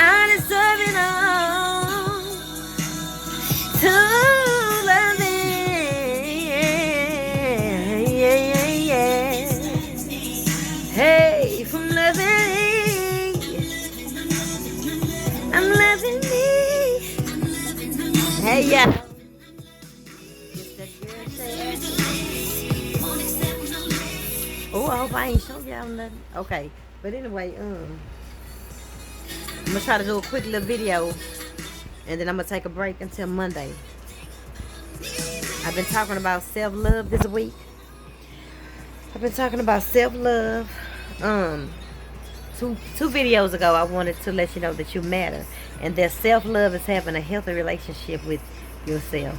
I deserve it all to love it. Yeah, yeah, yeah. Hey, from loving, I'm loving me. Hey, yeah. It's that girl said. Oh, I hope I ain't showed y'all nothing. Okay, but anyway, I'm gonna try to do a quick little video, and then I'm gonna take a break until Monday. I've been talking about self-love this week. I've been talking about self-love. Two videos ago, I wanted to let you know that you matter, and that self-love is having a healthy relationship with yourself.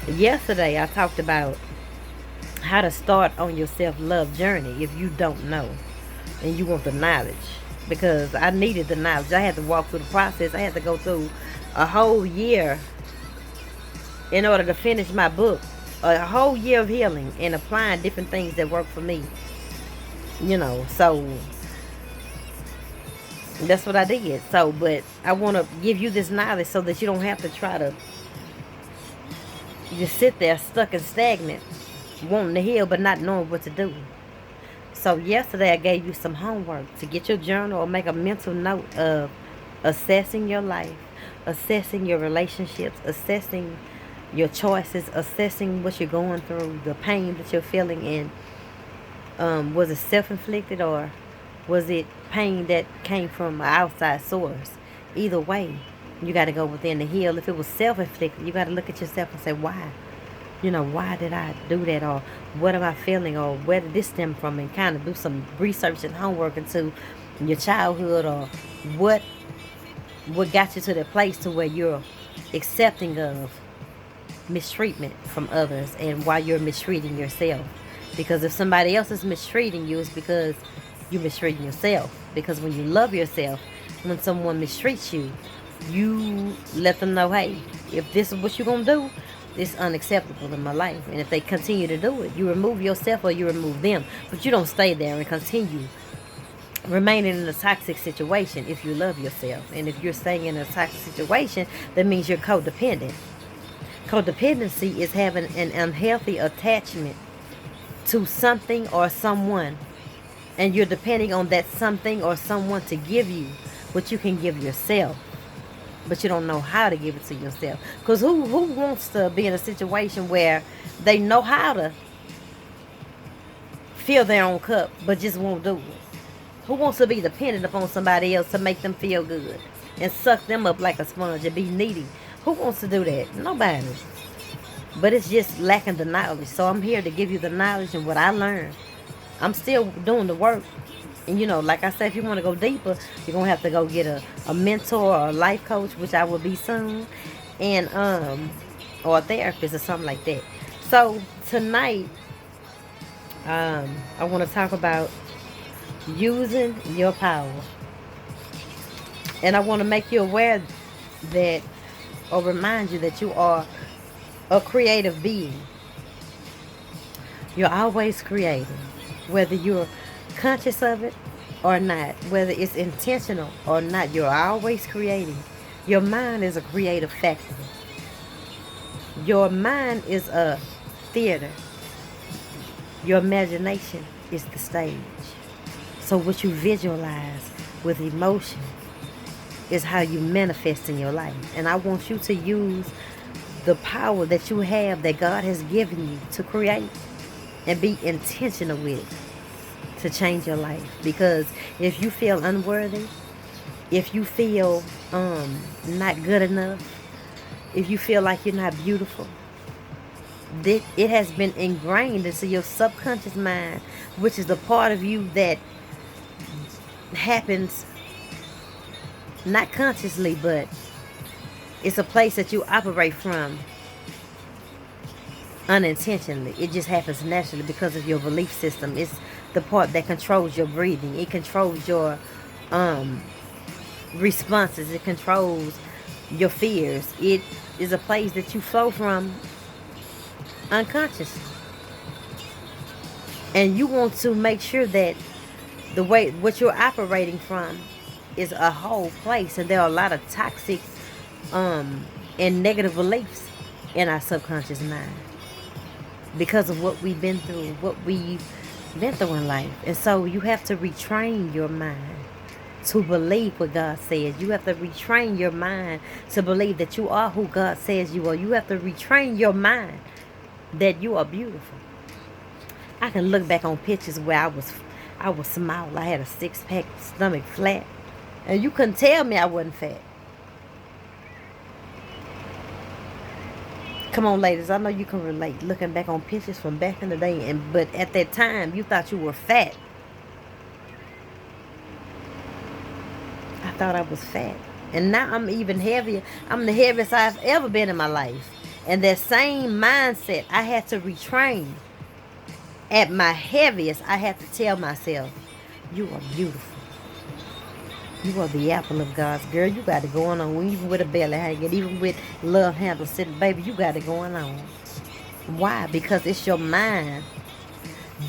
Yesterday, I talked about how to start on your self-love journey if you don't know and you want the knowledge, because I needed the knowledge. I had to walk through the process. I had to go through a whole year in order to finish my book, a whole year of healing and applying different things that work for me, so that's what I did. So, but I want to give you this knowledge so that you don't have to try to just sit there stuck and stagnant, wanting to heal but not knowing what to do. So yesterday I gave you some homework to get your journal or make a mental note of assessing your life, assessing your relationships, assessing your choices, assessing what you're going through, the pain that you're feeling, and was it self-inflicted or was it pain that came from an outside source? Either way, you got to go within to heal. If it was self-inflicted, you got to look at yourself and say, why? Why did I do that? Or what am I feeling? Or where did this stem from? And kind of do some research and homework into your childhood, or what got you to that place to where you're accepting of mistreatment from others, and why you're mistreating yourself. Because if somebody else is mistreating you, it's because you're mistreating yourself. Because when you love yourself, when someone mistreats you, you let them know, hey, if this is what you're going to do, it's unacceptable in my life. And if they continue to do it, you remove yourself or you remove them. But you don't stay there and continue remaining in a toxic situation if you love yourself. And if you're staying in a toxic situation, that means you're codependent. Codependency is having an unhealthy attachment to something or someone, and you're depending on that something or someone to give you what you can give yourself, but you don't know how to give it to yourself. Because who wants to be in a situation where they know how to fill their own cup but just won't do it? Who wants to be dependent upon somebody else to make them feel good and suck them up like a sponge and be needy? Who wants to do that? Nobody. But it's just lacking the knowledge. So I'm here to give you the knowledge and what I learned. I'm still doing the work. And like I said, if you want to go deeper, you're going to have to go get a mentor or a life coach, which I will be soon. And or a therapist or something like that. So tonight, I want to talk about using your power. And I want to make you aware that, or remind you that you are a creative being. You're always creating, whether you're conscious of it or not, whether it's intentional or not. You're always creating. Your mind is a creative factor. Your mind is a theater. Your imagination is the stage. So what you visualize with emotion is how you manifest in your life. And I want you to use the power that you have, that God has given you, to create and be intentional with it, to change your life. Because if you feel unworthy, if you feel not good enough, if you feel like you're not beautiful, it has been ingrained into your subconscious mind, which is the part of you that happens not consciously, but it's a place that you operate from unintentionally. It just happens naturally because of your belief system. It's the part that controls your breathing. It controls your responses. It controls your fears. It is a place that you flow from unconsciously. And you want to make sure that the way what you're operating from is a whole place, and there are a lot of toxic and negative beliefs in our subconscious mind because of what we've been through, what we've been through in life. And so you have to retrain your mind to believe what God says. You have to retrain your mind to believe that you are who God says you are. You have to retrain your mind that you are beautiful. I can look back on pictures where I was small. I had a six-pack, stomach flat. And you couldn't tell me I wasn't fat. Come on, ladies, I know you can relate. Looking back on pictures from back in the day, but at that time, you thought you were fat. I thought I was fat. And now I'm even heavier. I'm the heaviest I've ever been in my life. And that same mindset I had to retrain. At my heaviest, I had to tell myself, you are beautiful. You are the apple of God's. Girl, you got it going on. Even with a belly hanging, even with love handles sitting, baby, you got it going on. Why? Because it's your mind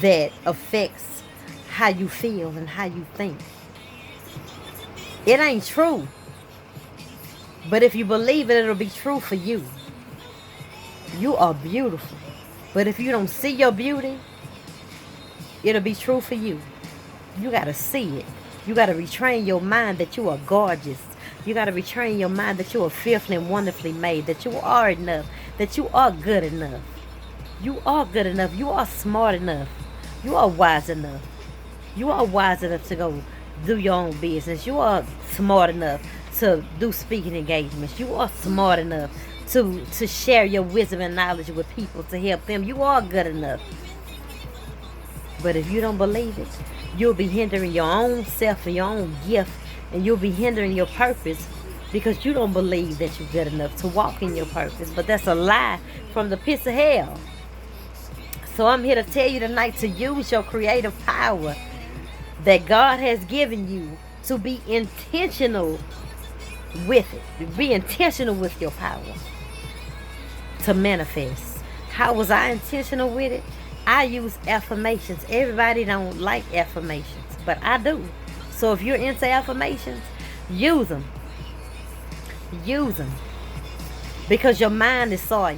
that affects how you feel and how you think. It ain't true. But if you believe it, it'll be true for you. You are beautiful. But if you don't see your beauty, it'll be true for you. You got to see it. You got to retrain your mind that you are gorgeous. You got to retrain your mind that you are fearfully and wonderfully made, that you are enough, that you are good enough. You are good enough. You are smart enough. You are wise enough. You are wise enough to go do your own business. You are smart enough to do speaking engagements. You are smart enough to share your wisdom and knowledge with people to help them. You are good enough. But if you don't believe it, you'll be hindering your own self and your own gift, and you'll be hindering your purpose because you don't believe that you're good enough to walk in your purpose. But that's a lie from the pits of hell. So I'm here to tell you tonight to use your creative power that God has given you to be intentional with it. Be intentional with your power to manifest. How was I intentional with it? I use affirmations. Everybody don't like affirmations, but I do. So if you're into affirmations, use them. Use them. Because your mind is soil.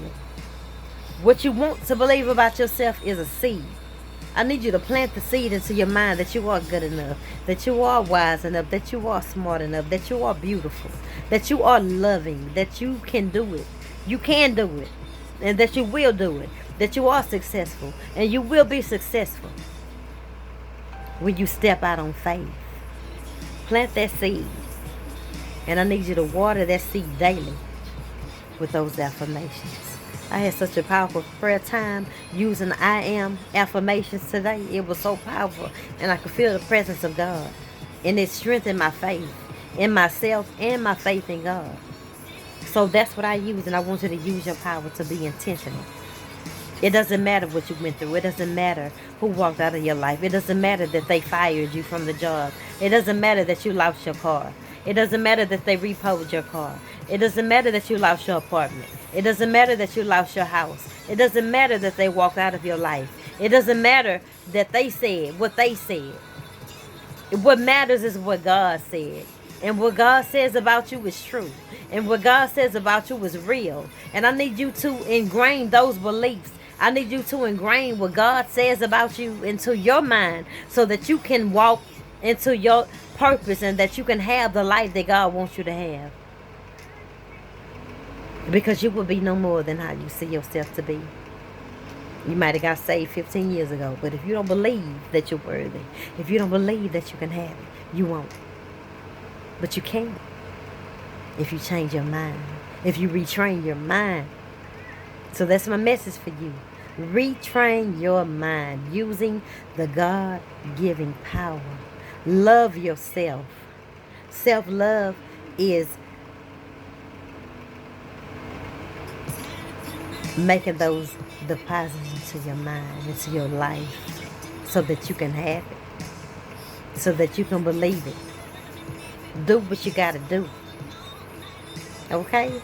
What you want to believe about yourself is a seed. I need you to plant the seed into your mind that you are good enough, that you are wise enough, that you are smart enough, that you are beautiful, that you are loving, that you can do it. You can do it. And that you will do it. That you are successful. And you will be successful when you step out on faith. Plant that seed. And I need you to water that seed daily with those affirmations. I had such a powerful prayer time using I am affirmations today. It was so powerful. And I could feel the presence of God. And it strengthened my faith in myself and my faith in God. So that's what I use, and I want you to use your power to be intentional. It doesn't matter what you went through. It doesn't matter who walked out of your life. It doesn't matter that they fired you from the job. It doesn't matter that you lost your car. It doesn't matter that they repoed your car. It doesn't matter that you lost your apartment. It doesn't matter that you lost your house. It doesn't matter that they walked out of your life. It doesn't matter that they said what they said. What matters is what God said. And what God says about you is true. And what God says about you is real. And I need you to ingrain those beliefs. I need you to ingrain what God says about you into your mind so that you can walk into your purpose and that you can have the life that God wants you to have. Because you will be no more than how you see yourself to be. You might have got saved 15 years ago, but if you don't believe that you're worthy, if you don't believe that you can have it, you won't. But you can. If you change your mind. If you retrain your mind. So that's my message for you. Retrain your mind using the God-giving power. Love yourself. Self-love is making those deposits into your mind, into your life, so that you can have it, so that you can believe it. Do what you got to do. Okay?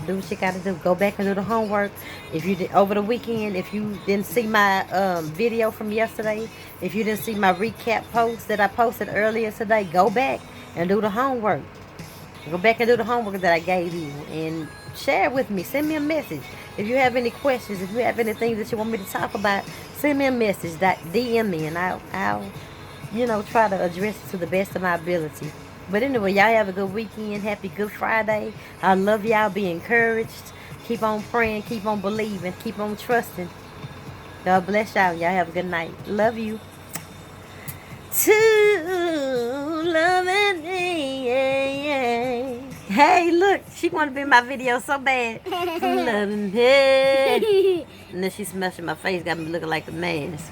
Do what you got to do. Go back and do the homework. If you did over the weekend, if you didn't see my video from yesterday, if you didn't see my recap post that I posted earlier today, go back and do the homework. Go back and do the homework that I gave you and share it with me. Send me a message. If you have any questions, if you have anything that you want me to talk about, send me a message. DM me and I'll try to address it to the best of my ability. But anyway, y'all have a good weekend. Happy Good Friday. I love y'all. Be encouraged. Keep on praying. Keep on believing. Keep on trusting. God bless y'all. Y'all have a good night. Love you. To love and hey, look, she want to be in my video so bad. Love and and then she smashing my face, got me looking like a mask.